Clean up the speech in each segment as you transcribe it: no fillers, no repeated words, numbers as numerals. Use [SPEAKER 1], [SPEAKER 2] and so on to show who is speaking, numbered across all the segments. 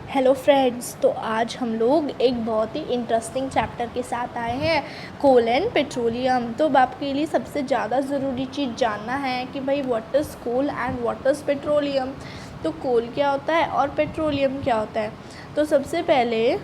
[SPEAKER 1] Hello friends, तो आज हम लोग एक बहुत ही इंटरेस्टिंग चैप्टर के साथ आए हैं, कोल एंड पेट्रोलियम। तो अब आपके लिए सबसे ज़्यादा ज़रूरी चीज़ जानना है कि भाई what is coal and what is petroleum. तो कोल क्या होता है और पेट्रोलियम क्या होता है। तो सबसे पहले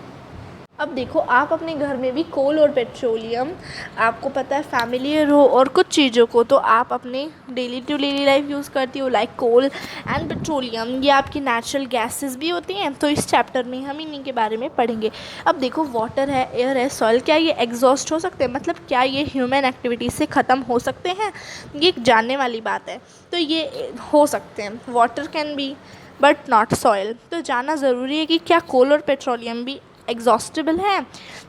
[SPEAKER 1] अब देखो, आप अपने घर में भी कोल और पेट्रोलियम आपको पता है फैमिलियर हो, और कुछ चीज़ों को तो आप अपने daily to daily life use करती हो, लाइक कोल एंड पेट्रोलियम। ये आपकी नेचुरल गैसेस भी होती हैं। तो इस चैप्टर में हम इन्हीं के बारे में पढ़ेंगे। अब देखो, वाटर है, एयर है, सॉइल, क्या ये एग्जॉस्ट हो सकते हैं, मतलब क्या ये ह्यूमन एक्टिविटी से ख़त्म हो सकते हैं। ये एक जानने वाली बात है। तो ये हो सकते हैं, water can be but not soil. तो जानना ज़रूरी है कि क्या कोल और पेट्रोलियम भी एग्जॉस्टेबल है।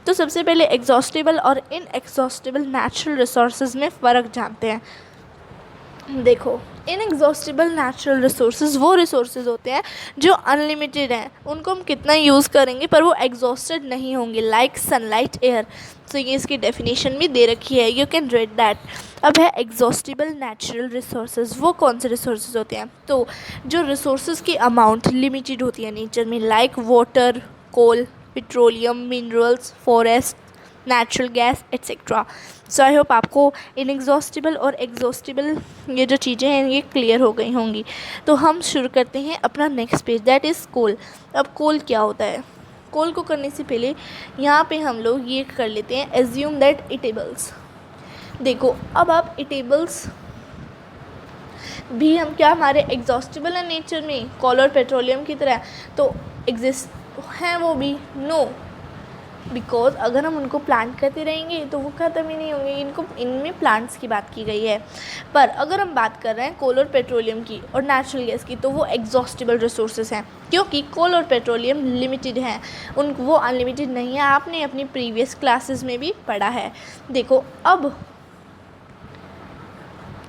[SPEAKER 1] तो सबसे पहले एग्जॉस्टेबल और इनएग्जॉस्टेबल नेचुरल रिसोर्सेज में फ़र्क जानते हैं। देखो, इनएग्जॉस्टेबल नेचुरल रिसोर्सेज वो रिसोर्सेज होते हैं जो अनलिमिटेड हैं, उनको हम कितना यूज़ करेंगे पर वो एग्जॉस्टेड नहीं होंगे, लाइक सनलाइट, एयर। तो ये इसकी डेफिनेशन भी दे रखी है, यू कैन रीड दैट। अब है एग्जॉस्टेबल नेचुरल रिसोर्सेज। वो कौन से रिसोर्सेज होते हैं, तो जो रिसोर्सेज की अमाउंट लिमिटेड होती है नेचर में, like water, coal, petroleum, minerals, forest, natural gas, etcetera. So I hope आपको इनएग्जॉस्टेबल और एग्जॉस्टेबल ये जो चीज़ें हैं ये क्लियर हो गई होंगी। तो हम शुरू करते हैं अपना नेक्स्ट पेज, दैट इज़ कोल। अब कोल क्या होता है। कोल को करने से पहले यहाँ पे हम लोग ये कर लेते हैं, एज्यूम दैट इटेबल्स। देखो, अब आप इटेबल्स भी हम क्या हमारे एग्जॉस्टेबल है नेचर में, कोल और पेट्रोलियम की तरह तो एग्जिस्ट हैं वो भी, नो, बिकॉज अगर हम उनको प्लांट करते रहेंगे तो वो ख़त्म ही नहीं होंगे। इनमें प्लांट्स की बात की गई है। पर अगर हम बात कर रहे हैं कोल और पेट्रोलियम की और नेचुरल गैस की, तो वो एग्जॉस्टेबल रिसोर्सेज हैं, क्योंकि कोल और पेट्रोलियम लिमिटेड हैं, वो अनलिमिटेड नहीं है। आपने अपनी प्रीवियस क्लासेस में भी पढ़ा है। देखो, अब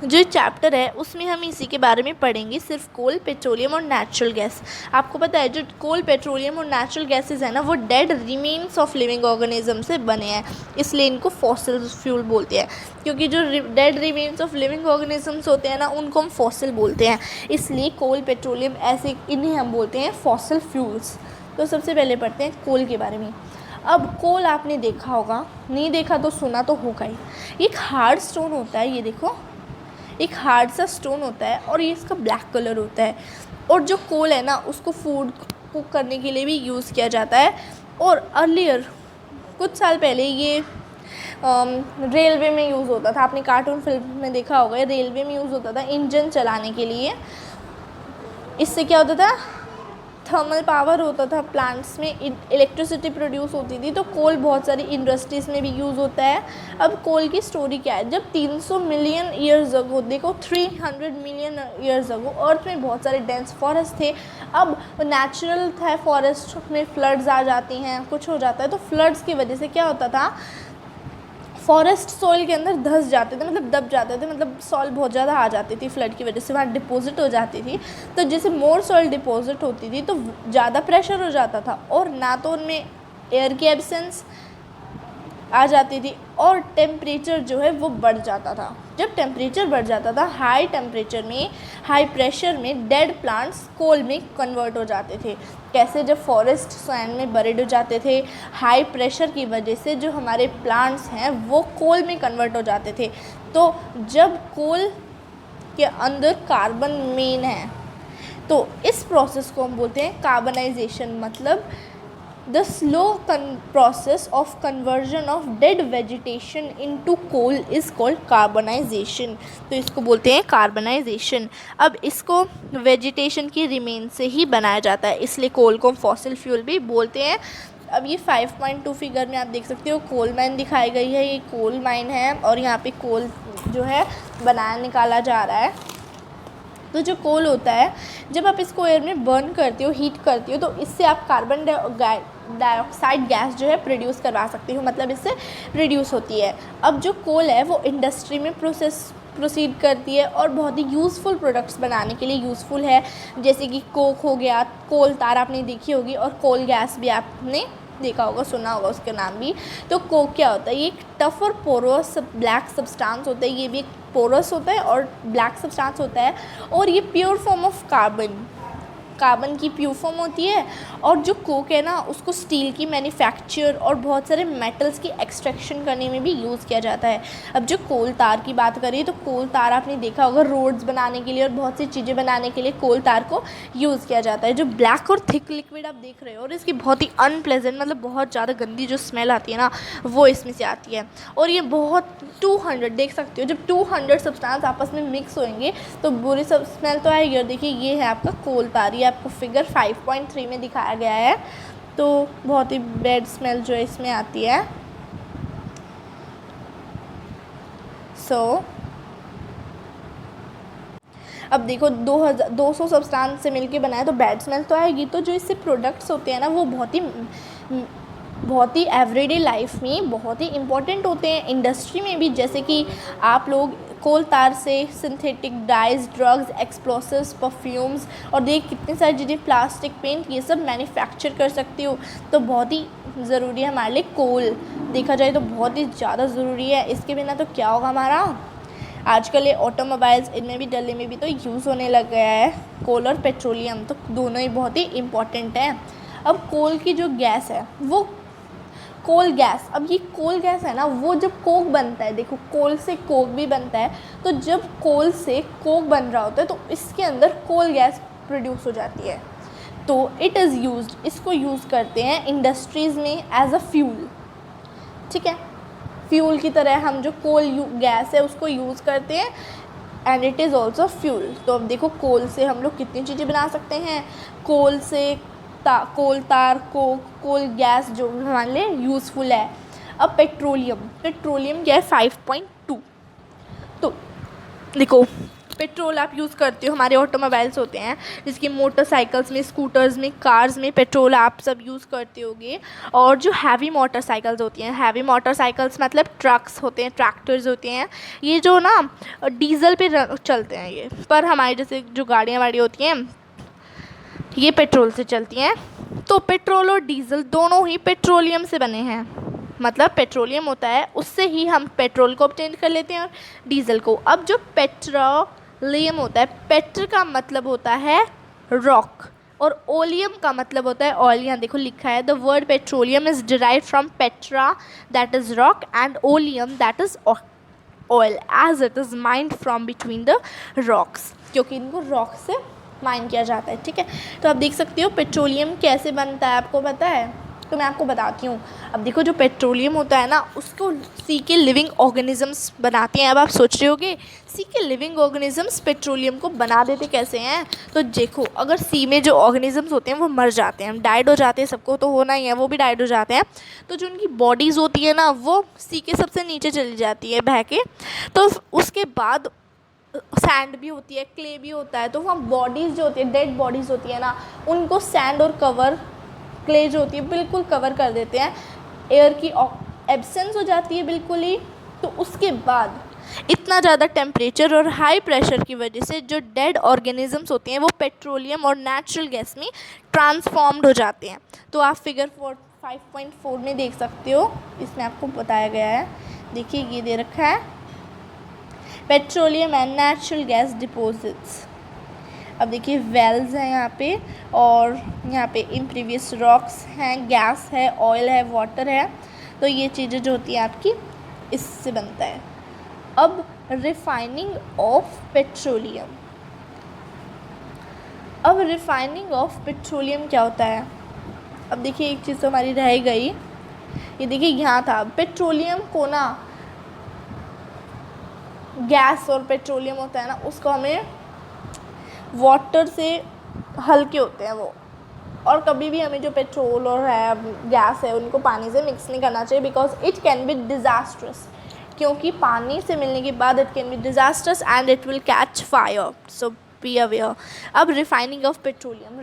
[SPEAKER 1] जो चैप्टर है उसमें हम इसी के बारे में पढ़ेंगे, सिर्फ कोल, पेट्रोलियम और नेचुरल गैस। आपको पता है जो कोल, पेट्रोलियम और नेचुरल गैसेस है ना, वो dead remains of living organism से बने हैं, इसलिए इनको फॉसिल फ्यूल बोलते हैं। क्योंकि जो dead remains of living organisms होते हैं ना, उनको हम फॉसिल बोलते हैं, इसलिए कोल, पेट्रोलियम ऐसे इन्हें हम बोलते हैं फॉसिल फ्यूल्स। तो सबसे पहले पढ़ते हैं कोल के बारे में। अब कोल आपने देखा होगा, नहीं देखा तो सुना तो होगा ही। एक हार्ड स्टोन होता है, ये देखो, एक हार्ड सा स्टोन होता है और ये इसका ब्लैक कलर होता है। और जो कोल है ना, उसको फूड कुक करने के लिए भी यूज़ किया जाता है। और अर्लियर कुछ साल पहले ये रेलवे में यूज़ होता था। आपने कार्टून फिल्म में देखा होगा, रेलवे में यूज़ होता था इंजन चलाने के लिए। इससे क्या होता था, थर्मल पावर होता था, प्लांट्स में इलेक्ट्रिसिटी प्रोड्यूस होती थी। तो कोल बहुत सारी इंडस्ट्रीज़ में भी यूज़ होता है। अब कोल की स्टोरी क्या है, जब 300 मिलियन ईयर्स अगो, देखो 300 मिलियन ईयर्स अगो अर्थ में बहुत सारे डेंस फॉरेस्ट थे। अब नेचुरल था, फॉरेस्ट में फ्लड्स आ जाती हैं, कुछ हो जाता है, तो फ्लड्स की वजह से क्या होता था, फॉरेस्ट सॉइल के अंदर धंस जाते थे, मतलब दब जाते थे, मतलब सॉइल बहुत ज़्यादा आ जाती थी फ्लड की वजह से, वहाँ डिपॉजिट हो जाती थी। तो जैसे मोर सॉइल डिपॉजिट होती थी तो ज़्यादा प्रेशर हो जाता था, और ना तो उनमें एयर की एब्सेंस आ जाती थी, और टेम्परेचर जो है वो बढ़ जाता था। जब टेम्परेचर बढ़ जाता था, हाई टेम्परेचर में, हाई प्रेशर में डेड प्लांट्स कोल में कन्वर्ट हो जाते थे। कैसे, जब फॉरेस्ट सैंड में बरीड हो जाते थे, हाई प्रेशर की वजह से जो हमारे प्लांट्स हैं वो कोल में कन्वर्ट हो जाते थे। तो जब कोल के अंदर कार्बन मेन है, तो इस प्रोसेस को हम बोलते हैं कार्बनाइजेशन। मतलब The slow process of conversion of dead vegetation into coal is called carbonization। तो इसको बोलते हैं कार्बनाइजेशन। अब इसको वेजिटेशन की रिमेन से ही बनाया जाता है, इसलिए कोल को फॉसिल फ्यूल भी बोलते हैं। अब ये 5.2 फिगर में आप देख सकते हो कोल माइन दिखाई गई है, ये कोल माइन है, और यहाँ पे कोल जो है निकाला जा रहा है। तो जो कोल होता है, जब आप इसको एयर में बर्न करते हो, हीट करते हो, तो इससे आप कार्बन डाइऑक्साइड गैस जो है प्रोड्यूस करवा सकते हो, मतलब इससे रिड्यूस होती है। अब जो कोल है वो इंडस्ट्री में प्रोसीड करती है और बहुत ही यूज़फुल प्रोडक्ट्स बनाने के लिए यूज़फुल है, जैसे कि कोक हो गया, कोल तार आपने देखी होगी, और कोल गैस भी आपने देखा होगा, सुना होगा उसका नाम भी। तो कोक क्या होता है, ये एक टफ और पोरस ब्लैक सब्सटेंस होता है, ये भी एक पोरस होता है और ब्लैक सब्सटेंस होता है, और ये pure form of carbon carbon की प्योर फॉर्म होती है, और जो कोक है ना उसको स्टील की मैन्युफैक्चर और बहुत सारे मेटल्स की एक्सट्रैक्शन करने में भी यूज़ किया जाता है। अब जो कोल तार की बात करें तो कोल तार आपने देखा होगा रोड्स बनाने के लिए और बहुत सी चीज़ें बनाने के लिए कोल तार को यूज़ किया जाता है। जो ब्लैक और थिक लिक्विड आप देख रहे हो और इसकी बहुत ही अनप्लेजेंट मतलब बहुत ज़्यादा गंदी जो स्मेल आती है ना वो इसमें से आती है। और ये बहुत 200 देख सकते हो, जब 200 सब्सटेंस आपस में मिक्स होंगे तो बुरी सब स्मेल तो आएगी। और देखिए ये है आपका कोल तार, ये आपको फिगर 5.3 में दिखाया गया है। तो बहुत ही बैड स्मेल जो है इसमें आती है। अब देखो 200 सब्सटेंस से मिलके बनाया तो बैड स्मेल तो आएगी। तो जो इससे प्रोडक्ट्स होते हैं ना वो बहुत ही एवरीडे लाइफ में बहुत ही इम्पोर्टेंट होते हैं, इंडस्ट्री में भी। जैसे कि आप लोग कोल तार से synthetic dies, drugs, explosives, perfumes और देख कितनी सारी चीज़ें, प्लास्टिक, पेंट, ये सब मैन्युफैक्चर कर सकती हो। तो बहुत ही ज़रूरी है हमारे लिए कोल, देखा जाए तो बहुत ही ज़्यादा ज़रूरी है। इसके बिना तो क्या होगा हमारा। आजकल ये ऑटोमोबाइल्स इनमें भी दिल्ली में भी तो यूज़ होने लग गया है कोल और पेट्रोलियम, तो दोनों ही बहुत ही इम्पॉर्टेंट हैं। अब कोल की जो गैस है वो कोल गैस, अब ये कोल गैस है ना वो जब कोक बनता है, देखो कोल से कोक भी बनता है, तो जब कोल से कोक बन रहा होता है तो इसके अंदर कोल गैस प्रोड्यूस हो जाती है। तो इट इज़ यूज्ड, इसको यूज़ करते हैं इंडस्ट्रीज़ में एज अ फ्यूल। ठीक है, फ्यूल की तरह हम जो कोल गैस है उसको यूज़ करते हैं and it is also fuel. तो अब देखो कोल से हम लोग कितनी चीज़ें बना सकते हैं। कोल से कोल तार, कोल गैस जो हमारे लिए यूज़फुल है। अब पेट्रोलियम क्या है 5.2। तो देखो पेट्रोल आप यूज़ करते हो, हमारे ऑटोमोबाइल्स होते हैं जिसकी मोटरसाइकिल्स में, स्कूटर्स में, कार्स में पेट्रोल आप सब यूज़ करते होगे। और जो हैवी मोटरसाइकिल्स होती हैं, हैवी मोटरसाइकिल्स मतलब ट्रक्स होते हैं, ट्रैक्टर्स होते हैं, ये जो ना डीजल पे चलते हैं ये, पर हमारी जैसे जो गाड़ियाँ वाड़ी होती हैं ये पेट्रोल से चलती हैं। तो पेट्रोल और डीजल दोनों ही पेट्रोलियम से बने हैं, मतलब पेट्रोलियम होता है उससे ही हम पेट्रोल को ऑब्टेन कर लेते हैं और डीजल को। अब जो पेट्रोलियम होता है, पेट्र का मतलब होता है रॉक और ओलियम का मतलब होता है ऑयल। यहाँ देखो लिखा है the word petroleum is derived from petra that is rock and oleum that is oil as it is mined from between the rocks, क्योंकि इनको रॉक से माइन किया जाता है। ठीक है, तो आप देख सकते हो पेट्रोलियम कैसे बनता है, आपको पता है? तो मैं आपको बताती हूँ। अब देखो जो पेट्रोलियम होता है ना उसको सी के लिविंग ऑर्गेनिजम्स बनाते हैं। अब आप सोच रहे होगे सी के लिविंग ऑर्गेनिजम्स पेट्रोलियम को बना देते कैसे हैं? तो देखो अगर सी में जो ऑर्गेनिजम्स होते हैं वो मर जाते हैं, डाइड हो जाते हैं, सबको तो होना ही है, वो भी डाइड हो जाते हैं, तो जो उनकी बॉडीज़ होती है ना वो सी के सबसे नीचे चली जाती है बह के। तो उसके बाद सैंड भी होती है, क्ले भी होता है, तो वहाँ बॉडीज़ जो होती है, डेड बॉडीज़ होती है ना, उनको सैंड और क्ले जो होती है बिल्कुल कवर कर देते हैं। एयर की एब्सेंस हो जाती है बिल्कुल ही। तो उसके बाद इतना ज़्यादा टेम्परेचर और हाई प्रेशर की वजह से जो डेड ऑर्गेनिजम्स होते हैं वो पेट्रोलियम और नेचुरल गैस में ट्रांसफॉर्म्ड हो जाते हैं। तो आप फिगर 5.4 में देख सकते हो, इसमें आपको बताया गया है। देखिए ये दे रखा है petroleum and natural gas deposits. अब देखिए वेल्स हैं यहाँ पे, और यहाँ पे इम्प्रीवियस रॉक्स हैं, गैस है, ऑयल है, वाटर है। तो ये चीज़ें जो होती हैं आपकी इससे बनता है। अब रिफाइनिंग ऑफ पेट्रोलियम, अब रिफाइनिंग ऑफ पेट्रोलियम क्या होता है? अब देखिए एक चीज़ तो हमारी रह गई, ये देखिए यहाँ था पेट्रोलियम को ना, गैस और पेट्रोलियम होता है ना उसको हमें वाटर से हल्के होते हैं वो, और कभी भी हमें जो पेट्रोल और है गैस है उनको पानी से मिक्स नहीं करना चाहिए because it can be disastrous, क्योंकि पानी से मिलने के बाद it can be disastrous and it will catch fire, so be aware. अब रिफाइनिंग ऑफ पेट्रोलियम,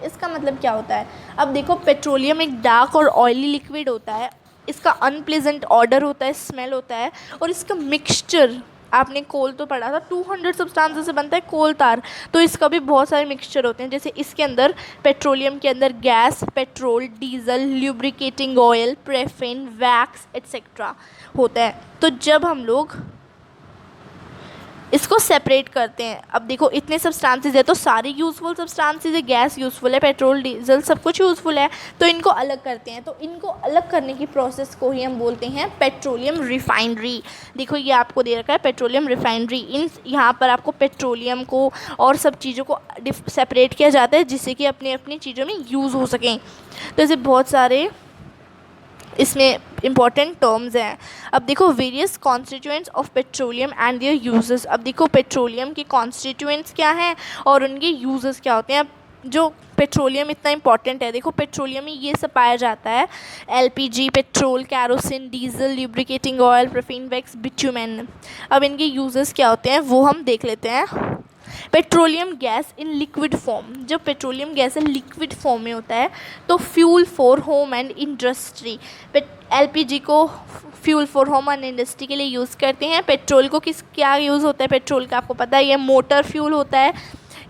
[SPEAKER 1] इसका मतलब क्या होता है? अब देखो पेट्रोलियम एक डार्क और ऑयली लिक्विड होता है, इसका अनप्लेजेंट ऑडर होता है, स्मेल होता है, और इसका मिक्सचर, आपने कोल तो पढ़ा था 200 सब्सटेंसेस से बनता है कोल तार, तो इसका भी बहुत सारे मिक्सचर होते हैं। जैसे इसके अंदर पेट्रोलियम के अंदर gas, petrol, diesel, lubricating oil, paraffin, wax etcetera होता है। तो जब हम लोग इसको सेपरेट करते हैं। अब देखो इतने सब्सटेंसेस है तो सारी यूज़फुल सब्सटेंसेस है, गैस यूज़फुल है, पेट्रोल डीजल सब कुछ यूज़फुल है, तो इनको अलग करते हैं। तो इनको अलग करने की प्रोसेस को ही हम बोलते हैं पेट्रोलियम रिफाइनरी। देखो ये आपको दे रखा है पेट्रोलियम रिफाइनरी। इन यहाँ पर आपको पेट्रोलियम को और सब चीज़ों को सेपरेट किया जाता है जिससे कि अपनी अपनी चीज़ों में यूज़ हो सकें। तो ऐसे बहुत सारे इसमें इम्पॉर्टेंट टर्म्स हैं। अब देखो various constituents of petroleum and there uses. अब देखो पेट्रोलियम के कॉन्स्टिट्यूएंट्स क्या हैं और उनके यूजेस क्या होते हैं। अब जो पेट्रोलियम इतना इंपॉर्टेंट है, देखो पेट्रोलियम में ये सब पाया जाता है, LPG, petrol, kerosene, diesel, lubricating oil, paraffin wax, bitumen. अब इनके यूजेस क्या होते हैं वो हम देख लेते हैं। Petroleum gas in liquid form, जब पेट्रोलियम गैस लिक्विड फॉर्म में होता है तो fuel for home and industry. LPG को fuel for home and industry के लिए यूज़ करते हैं। पेट्रोल को किस क्या यूज़ होता है, पेट्रोल का आपको पता है ये मोटर फ्यूल होता है,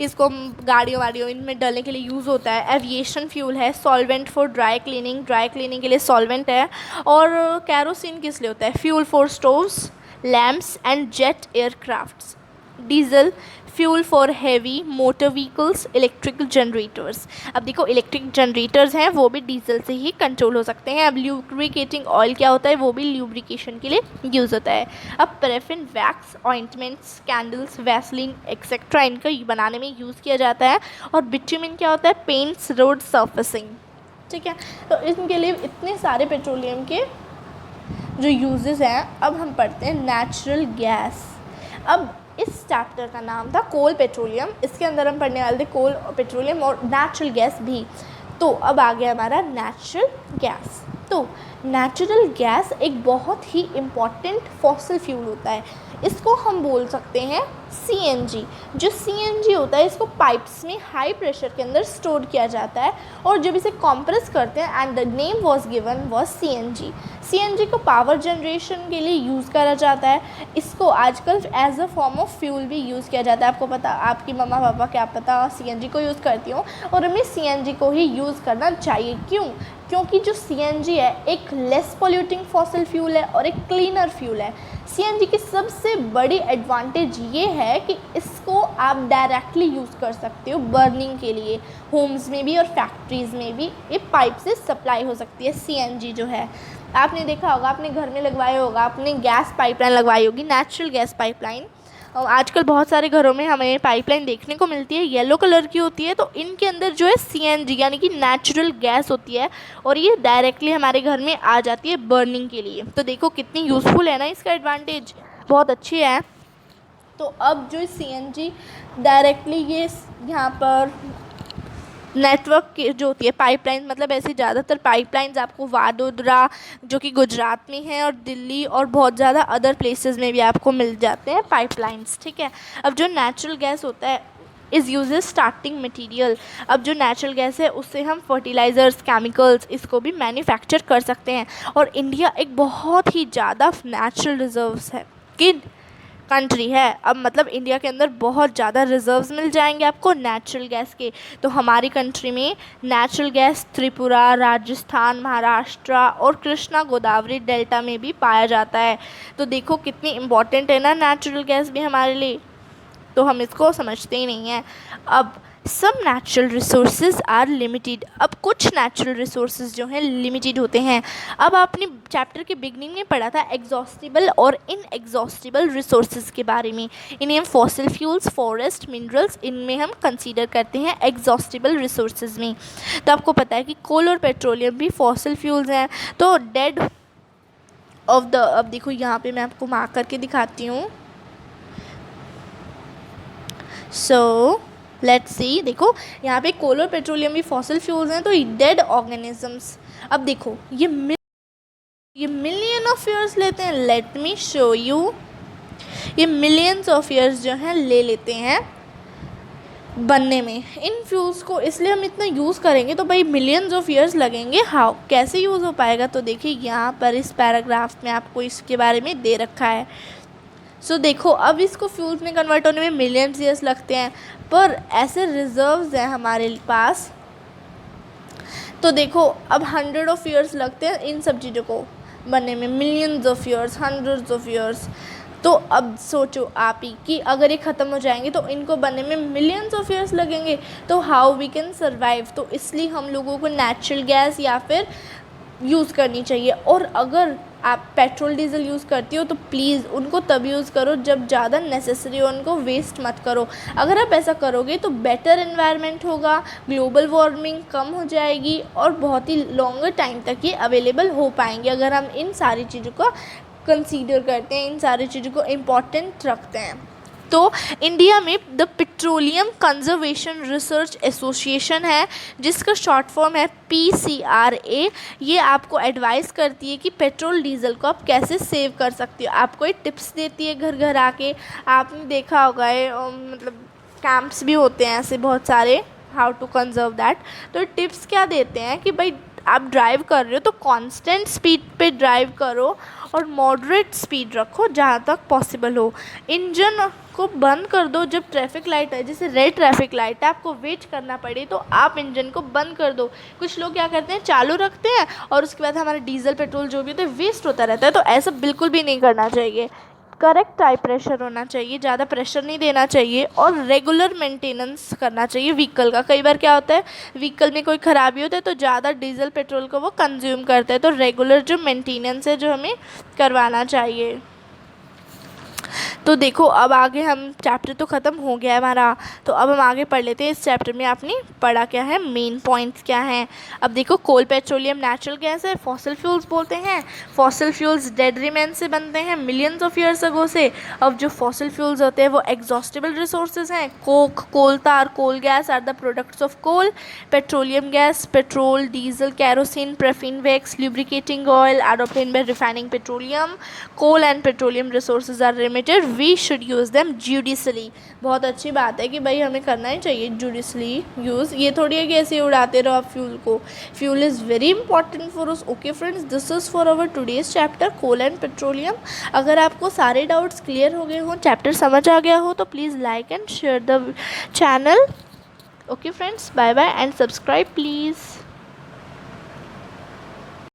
[SPEAKER 1] इसको गाड़ियों वाड़ियों इनमें डालने के लिए यूज़ होता है। एविएशन फ्यूल है, सॉल्वेंट फॉर ड्राई क्लीनिंग के लिए सॉल्वेंट है। और कैरोसिन किस लिए होता है, fuel for stoves, lamps and jet aircrafts. Diesel fuel for heavy motor vehicles, electrical generators. अब देखो इलेक्ट्रिक जनरेटर्स हैं वो भी डीजल से ही कंट्रोल हो सकते हैं। अब ल्यूब्रिकेटिंग ऑयल क्या होता है, वो भी ल्यूब्रिकेशन के लिए यूज़ होता है। अब paraffin, wax, ointments, candles, Vaseline etcetera इनका बनाने में यूज़ किया जाता है। और बिटुमेन क्या होता है, पेंट्स, रोड सर्फेसिंग। ठीक है, तो इनके लिए इतने सारे पेट्रोलियम के जो यूजेस हैं। अब हम पढ़ते हैं नेचुरल गैस। अब इस चैप्टर का नाम था कोल पेट्रोलियम, इसके अंदर हम पढ़ने वाले थे कोल पेट्रोलियम और नेचुरल गैस भी। तो अब आ गया हमारा नेचुरल गैस। तो नेचुरल गैस एक बहुत ही इम्पॉर्टेंट फॉसिल फ्यूल होता है। इसको हम बोल सकते हैं सीएनजी। जो सीएनजी होता है इसको पाइप्स में हाई प्रेशर के अंदर स्टोर किया जाता है और जब इसे कॉम्प्रेस करते हैं and the name was given was CNG. CNG को पावर जनरेशन के लिए यूज़ करा जाता है। इसको आजकल as a form of fuel भी यूज़ किया जाता है। आपको पता, आपकी मम्मा पापा क्या पता सीएनजी को यूज़ करती हो, और हमें सीएनजी को ही यूज़ करना चाहिए। क्यों? क्योंकि जो सीएनजी है एक लेस पोल्यूटिंग फॉसिल फ्यूल है और एक क्लीनर फ्यूल है। सीएनजी की सबसे बड़ी एडवांटेज ये है कि इसको आप डायरेक्टली यूज़ कर सकते हो बर्निंग के लिए, होम्स में भी और फैक्ट्रीज़ में भी ये पाइप से सप्लाई हो सकती है। सीएनजी जो है आपने देखा होगा, आपने घर में लगवाया होगा, आपने गैस पाइपलाइन लगवाई होगी, नेचुरल गैस पाइपलाइन। और आजकल बहुत सारे घरों में हमें पाइपलाइन देखने को मिलती है, येलो कलर की होती है। तो इनके अंदर जो है सीएनजी यानी कि नेचुरल गैस होती है और ये डायरेक्टली हमारे घर में आ जाती है बर्निंग के लिए। तो देखो कितनी यूज़फुल है ना, इसका एडवांटेज बहुत अच्छी है। तो अब जो सीएनजी डायरेक्टली ये यहाँ पर नेटवर्क की जो होती है पाइपलाइन, मतलब ऐसी ज़्यादातर पाइपलाइंस आपको वाडोदरा जो कि गुजरात में है और दिल्ली और बहुत ज़्यादा अदर प्लेसेस में भी आपको मिल जाते हैं पाइपलाइंस। ठीक है, अब जो नेचुरल गैस होता है इज़ यूजेज स्टार्टिंग मटेरियल। अब जो नेचुरल गैस है उससे हम फर्टिलाइज़र्स, केमिकल्स इसको भी मैन्युफैक्चर कर सकते हैं। और इंडिया एक बहुत ही ज़्यादा नेचुरल रिजर्व्स है कि कंट्री है। अब मतलब इंडिया के अंदर बहुत ज़्यादा रिजर्व्स मिल जाएंगे आपको नेचुरल गैस के। तो हमारी कंट्री में नेचुरल गैस त्रिपुरा, राजस्थान, महाराष्ट्र और कृष्णा गोदावरी डेल्टा में भी पाया जाता है। तो देखो कितनी इम्पॉर्टेंट है ना नेचुरल गैस भी हमारे लिए, तो हम इसको समझते ही नहीं हैं। अब some natural resources are limited. अब कुछ नेचुरल रिसोर्सेज जो हैं लिमिटेड होते हैं। अब आपने चैप्टर के बिगनिंग में पढ़ा था एग्जॉस्टिबल और इनएग्जॉस्टिबल रिसोर्सेज के बारे में। इन्हें हम फॉसिल फ्यूल्स, फॉरेस्ट, मिनरल्स इनमें हम कंसीडर करते हैं एग्जॉस्टिबल रिसोर्सेज में। तो आपको पता है कि कोल और पेट्रोलियम भी फॉसिल फ्यूल्स हैं। तो डेड ऑफ द, अब देखो यहाँ पे मैं आपको मार्क करके दिखाती हूँ। सो लेट्स सी, देखो यहाँ पे कोल और पेट्रोलियम भी फॉसिल फ्यूल्स हैं। तो डेड ऑर्गेनिजम्स, अब देखो ये मिलियन ऑफ ईयर्स लेते हैं। लेट मी शो यू, ये मिलियंस ऑफ ईयर्स जो हैं ले लेते हैं बनने में। इन फ्यूल्स को इसलिए हम इतना यूज़ करेंगे तो भाई मिलियंस ऑफ ईयर्स लगेंगे। हाउ, कैसे यूज़ हो पाएगा? तो देखिए यहाँ पर इस पैराग्राफ में आपको इसके बारे में दे रखा है। सो देखो अब इसको फ्यूल्स में कन्वर्ट होने में मिलियंस ईयर्स लगते हैं, पर ऐसे रिजर्व्स हैं हमारे पास। तो देखो अब 100 ऑफ ईयर्स लगते हैं इन सब चीज़ों को बनने में, millions of years, hundreds of years. तो अब सोचो आप ही कि अगर ये ख़त्म हो जाएंगे तो इनको बनने में मिलियंस ऑफ ईयर्स लगेंगे, तो हाउ वी कैन सर्वाइव। तो इसलिए हम लोगों को नेचुरल गैस या फिर यूज़ करनी चाहिए। और अगर आप पेट्रोल डीजल यूज़ करती हो तो प्लीज़ उनको तब यूज़ करो जब ज़्यादा नेसेसरी हो, उनको वेस्ट मत करो। अगर आप ऐसा करोगे तो बेटर एनवायरनमेंट होगा, ग्लोबल वार्मिंग कम हो जाएगी और बहुत ही लॉन्गर टाइम तक ये अवेलेबल हो पाएंगे, अगर हम इन सारी चीज़ों को कंसीडर करते हैं, इन सारी चीज़ों को इम्पॉर्टेंट रखते हैं। तो इंडिया में the petroleum conservation research association है, जिसका शॉर्ट फॉर्म है PCRA। ये आपको एडवाइस करती है कि पेट्रोल डीजल को आप कैसे सेव कर सकते हो, आपको ये टिप्स देती है घर घर आके। आपने देखा होगा ये मतलब कैंप्स भी होते हैं ऐसे बहुत सारे, हाउ टू कंजर्व दैट। तो टिप्स क्या देते हैं कि भाई आप ड्राइव कर रहे हो तो कांस्टेंट स्पीड पे ड्राइव करो और मॉडरेट स्पीड रखो जहाँ तक पॉसिबल हो। इंजन को बंद कर दो जब ट्रैफिक लाइट है, जैसे रेड ट्रैफिक लाइट है, आपको वेट करना पड़े तो आप इंजन को बंद कर दो। कुछ लोग क्या करते हैं, चालू रखते हैं और उसके बाद हमारा डीजल पेट्रोल जो भी होता है वेस्ट होता रहता है। तो ऐसा बिल्कुल भी नहीं करना चाहिए। करेक्ट टाइप प्रेशर होना चाहिए, ज़्यादा प्रेशर नहीं देना चाहिए और रेगुलर मेंटेनेंस करना चाहिए व्हीकल का। कई बार क्या होता है, व्हीकल में कोई ख़राबी होता है तो ज़्यादा डीजल पेट्रोल को वो कंज्यूम करता है। तो रेगुलर जो मेंटेनेंस है जो हमें करवाना चाहिए। तो देखो अब आगे हम चैप्टर तो ख़त्म हो गया है हमारा, तो अब हम आगे पढ़ लेते हैं इस चैप्टर में आपने पढ़ा क्या है, मेन पॉइंट्स क्या हैं। अब देखो कोल पेट्रोलियम नेचुरल गैस है, फॉसिल फ्यूल्स बोलते हैं। फॉसिल फ्यूल्स डेड रिमेन से बनते हैं मिलियंस ऑफ ईयर्स अगो से। अब जो फॉसिल फ्यूल्स होते हैं वो एग्जॉस्टेबल रिसोर्सेज हैं। Coke, coal tar, coal gas are the products of coal. Petroleum gas, petrol, diesel, kerosene, paraffin wax, lubricating oil are obtained by refining petroleum. Coal and petroleum resources are limited. We should use them judiciously. बहुत अच्छी बात है कि भाई हमें करना ही चाहिए judiciously use. ये थोड़ी है कि ऐसे उड़ाते रहो आप फ्यूल को। Fuel is very important for us. Okay friends, this is for our today's chapter coal and petroleum. अगर आपको सारे डाउट्स क्लियर हो गए हों, चैप्टर समझ आ गया हो, तो please like and share the channel. Okay friends, bye bye and subscribe please.